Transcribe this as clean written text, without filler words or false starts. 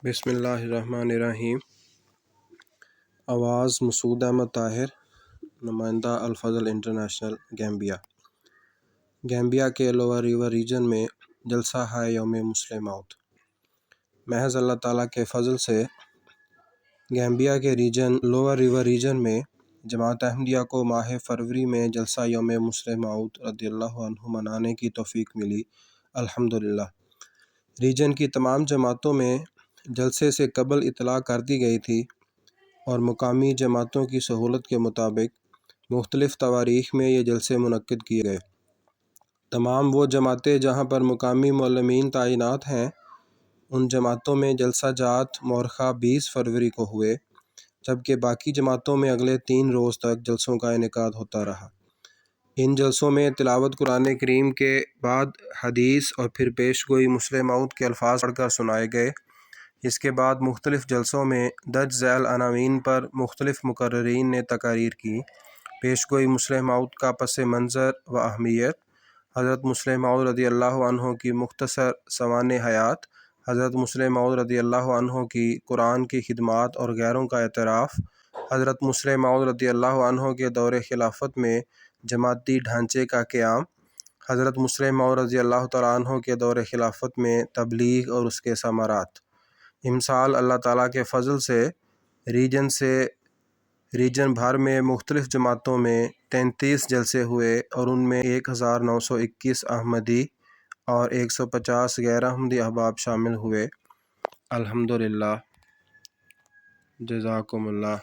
بسم اللہ الرحمن الرحیم۔ آواز مسعود احمد طاہر، نمائندہ الفضل انٹرنیشنل، گیمبیا۔ گیمبیا کے لوور ریور ریجن میں جلسہ ہے یوم مسلم موت۔ محض اللہ تعالیٰ کے فضل سے گیمبیا کے لوور ریور ریجن میں جماعت احمدیہ کو ماہ فروری میں جلسہ یوم مسلم موت رضی اللہ عنہ منانے کی توفیق ملی، الحمدللہ۔ ریجن کی تمام جماعتوں میں جلسے سے قبل اطلاع کر دی گئی تھی اور مقامی جماعتوں کی سہولت کے مطابق مختلف تواریخ میں یہ جلسے منعقد کیے گئے۔ تمام وہ جماعتیں جہاں پر مقامی معلمین تعینات ہیں، ان جماعتوں میں جلسہ جات مؤرخہ 20 فروری کو ہوئے، جبکہ باقی جماعتوں میں اگلے 3 روز تک جلسوں کا انعقاد ہوتا رہا۔ ان جلسوں میں تلاوت قرآن کریم کے بعد حدیث اور پھر پیش گوئی مسلم موت کے الفاظ پڑھ کر سنائے گئے۔ اس کے بعد مختلف جلسوں میں درج ذیل عناوین پر مختلف مقررین نے تقاریر کی۔ پیش گوئی مسلم موت کا پس منظر و اہمیت، حضرت مسلم موعود رضی اللہ عنہ کی مختصر سوانح حیات، حضرت مسلم موعود رضی اللہ عنہ کی قرآن کی خدمات اور غیروں کا اعتراف، حضرت مسلم موعود رضی اللہ عنہ کے دور خلافت میں جماعتی ڈھانچے کا قیام، حضرت مسلم موعود رضی اللہ تعالیٰ عنہ کے دور خلافت میں تبلیغ اور اس کے ثمرات۔ امسال اللہ تعالیٰ کے فضل سے ریجن بھر میں مختلف جماعتوں میں 33 جلسے ہوئے اور ان میں 1921 احمدی اور 150 غیر احمدی احباب شامل ہوئے، الحمدللہ، جزاکم اللہ۔